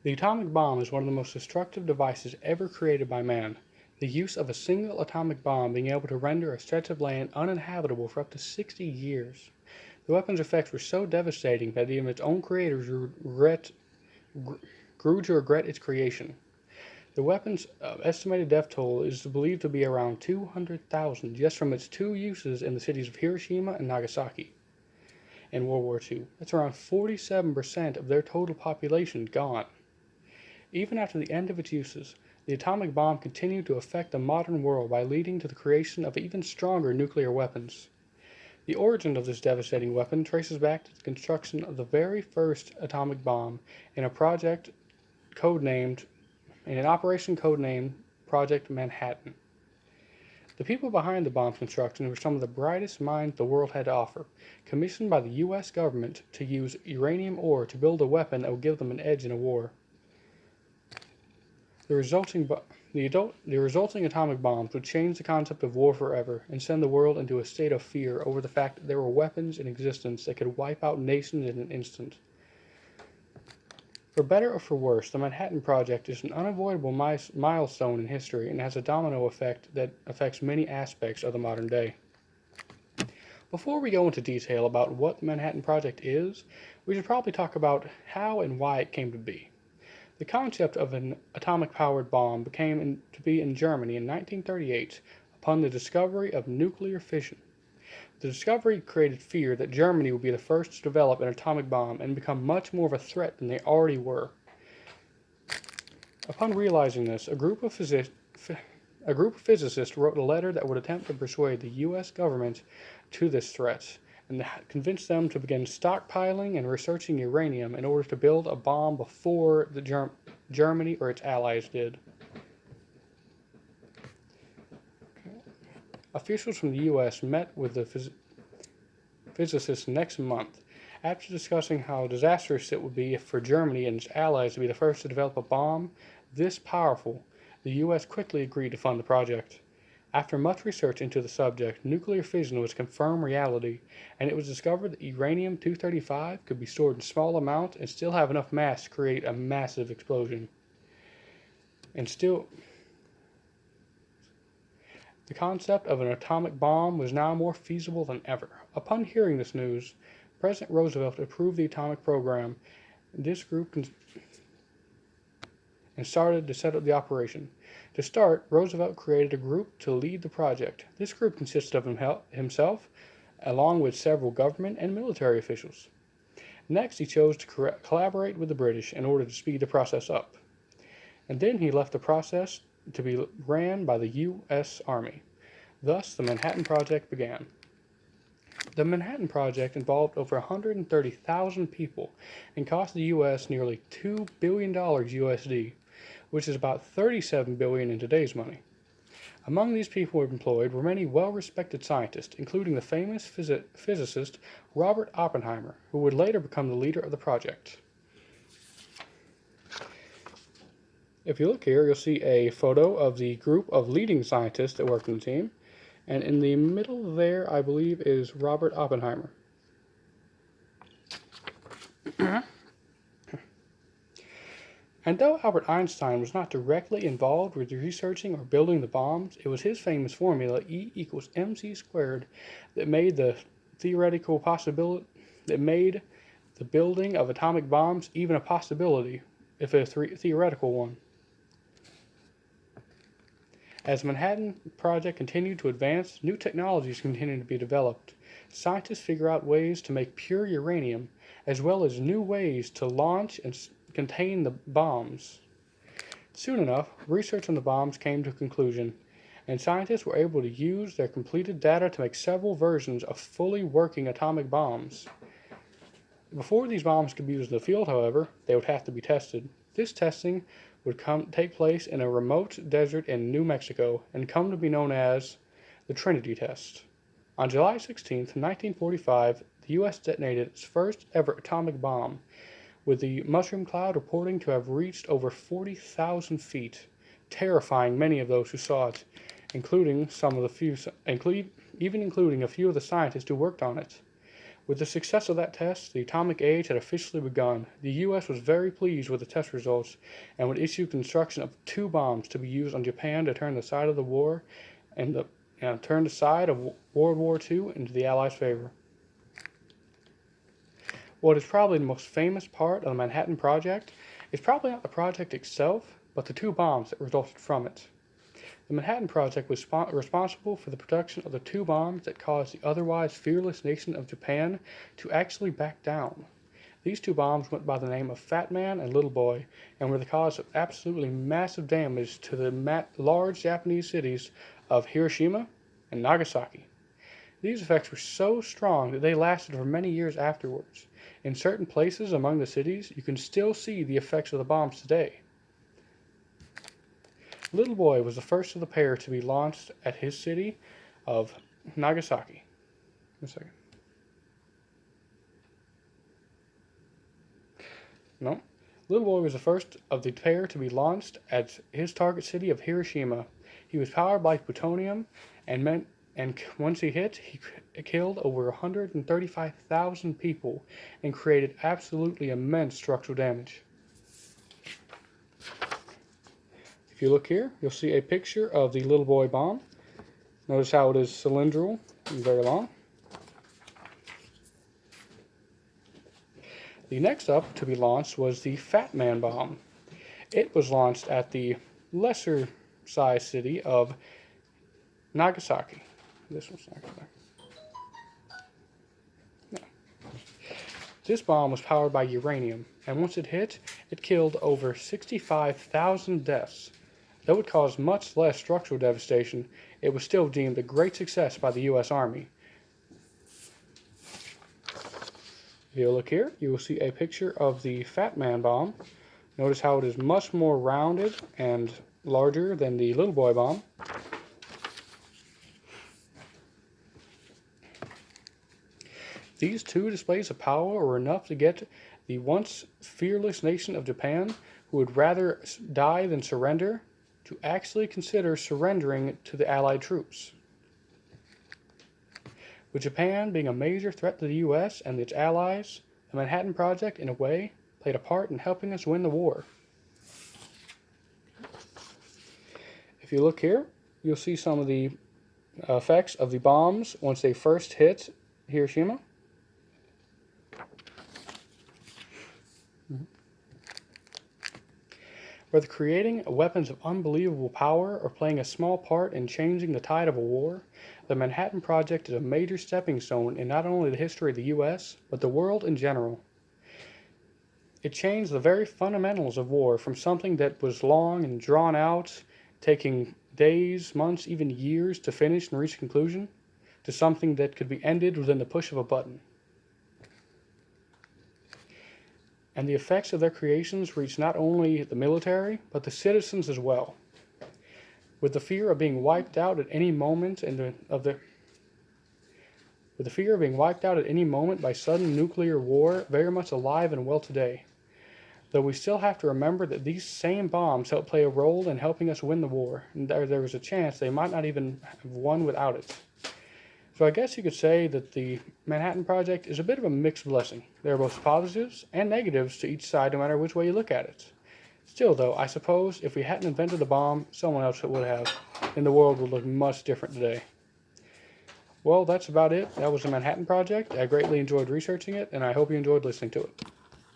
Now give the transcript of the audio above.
The atomic bomb is one of the most destructive devices ever created by man. The use of a single atomic bomb being able to render a stretch of land uninhabitable for up to 60 years. The weapon's effects were so devastating that even its own creators grew to regret its creation. The weapon's estimated death toll is believed to be around 200,000 just from its two uses in the cities of Hiroshima and Nagasaki in World War II. That's around 47% of their total population gone. Even after the end of its uses, the atomic bomb continued to affect the modern world by leading to the creation of even stronger nuclear weapons. The origin of this devastating weapon traces back to the construction of the very first atomic bomb in a operation codenamed Project Manhattan. The people behind the bomb's construction were some of the brightest minds the world had to offer, commissioned by the U.S. government to use uranium ore to build a weapon that would give them an edge in a war. The resulting atomic bombs would change the concept of war forever and send the world into a state of fear over the fact that there were weapons in existence that could wipe out nations in an instant. For better or for worse, the Manhattan Project is an unavoidable milestone in history and has a domino effect that affects many aspects of the modern day. Before we go into detail about what the Manhattan Project is, we should probably talk about how and why it came to be. The concept of an atomic-powered bomb came to be in Germany in 1938 upon the discovery of nuclear fission. The discovery created fear that Germany would be the first to develop an atomic bomb and become much more of a threat than they already were. Upon realizing this, a group of physicists wrote a letter that would attempt to persuade the U.S. government to this threat and convince them to begin stockpiling and researching uranium in order to build a bomb before Germany or its allies did. Officials from the U.S. met with the physicists next month. After discussing how disastrous it would be for Germany and its allies to be the first to develop a bomb this powerful, the U.S. quickly agreed to fund the project. After much research into the subject, nuclear fission was a confirmed reality, and it was discovered that uranium-235 could be stored in small amounts and still have enough mass to create a massive explosion. The concept of an atomic bomb was now more feasible than ever. Upon hearing this news, President Roosevelt approved the atomic program, and started to set up the operation. To start, Roosevelt created a group to lead the project. This group consisted of himself, along with several government and military officials. Next, he chose to collaborate with the British in order to speed the process up. And then he left the process to be ran by the U.S. Army. Thus, the Manhattan Project began. The Manhattan Project involved over 130,000 people and cost the U.S. nearly $2 billion USD, which is about $37 billion in today's money. Among these people employed were many well-respected scientists, including the famous physicist Robert Oppenheimer, who would later become the leader of the project. If you look here, you'll see a photo of the group of leading scientists that worked in the team, and in the middle there, I believe, is Robert Oppenheimer. And though Albert Einstein was not directly involved with researching or building the bombs, it was his famous formula E equals mc squared that made the building of atomic bombs even a possibility, if a theoretical one. As the Manhattan Project continued to advance, new technologies continued to be developed. Scientists figure out ways to make pure uranium, as well as new ways to launch and contain the bombs. Soon enough, research on the bombs came to a conclusion, and scientists were able to use their completed data to make several versions of fully working atomic bombs. Before these bombs could be used in the field, however, they would have to be tested. This testing would take place in a remote desert in New Mexico and come to be known as the Trinity Test. On July 16, 1945, the U.S. detonated its first ever atomic bomb, with the mushroom cloud reporting to have reached over 40,000 feet, terrifying many of those who saw it, including a few of the scientists who worked on it. With the success of that test, the atomic age had officially begun. The U.S. was very pleased with the test results and would issue construction of 2 bombs to be used on Japan to turn the side of the war and turn the side of World War II into the Allies' favor. What is probably the most famous part of the Manhattan Project is probably not the project itself, but the 2 bombs that resulted from it. The Manhattan Project was responsible for the production of the 2 bombs that caused the otherwise fearless nation of Japan to actually back down. These 2 bombs went by the name of Fat Man and Little Boy and were the cause of absolutely massive damage to the large Japanese cities of Hiroshima and Nagasaki. These effects were so strong that they lasted for many years afterwards. In certain places among the cities, you can still see the effects of the bombs today. Little Boy was the first of the pair to be launched at his city of Nagasaki. A second. No. Little Boy was the first of the pair to be launched at his target city of Hiroshima. He was powered by plutonium and once he hit, he killed over 135,000 people and created absolutely immense structural damage. If you look here, you'll see a picture of the Little Boy bomb. Notice how it is cylindrical and very long. The next up to be launched was the Fat Man bomb. It was launched at the lesser sized city of Nagasaki. This one's Nagasaki. No. This bomb was powered by uranium, and once it hit, it killed over 65,000 deaths. Though it caused much less structural devastation, it was still deemed a great success by the U.S. Army. If you look here, you will see a picture of the Fat Man bomb. Notice how it is much more rounded and larger than the Little Boy bomb. These 2 displays of power were enough to get the once fearless nation of Japan, who would rather die than surrender, to actually consider surrendering to the Allied troops. With Japan being a major threat to the U.S. and its allies, the Manhattan Project, in a way, played a part in helping us win the war. If you look here, you'll see some of the effects of the bombs once they first hit Hiroshima. Whether creating weapons of unbelievable power or playing a small part in changing the tide of a war, the Manhattan Project is a major stepping stone in not only the history of the U.S., but the world in general. It changed the very fundamentals of war from something that was long and drawn out, taking days, months, even years to finish and reach a conclusion, to something that could be ended within the push of a button. And the effects of their creations reached not only the military, but the citizens as well. With the fear of being wiped out at any moment by sudden nuclear war very much alive and well today. Though we still have to remember that these same bombs helped play a role in helping us win the war, and there was a chance they might not even have won without it. So I guess you could say that the Manhattan Project is a bit of a mixed blessing. There are both positives and negatives to each side no matter which way you look at it. Still though, I suppose if we hadn't invented the bomb, someone else would have, and the world would look much different today. Well, that's about it. That was the Manhattan Project. I greatly enjoyed researching it, and I hope you enjoyed listening to it.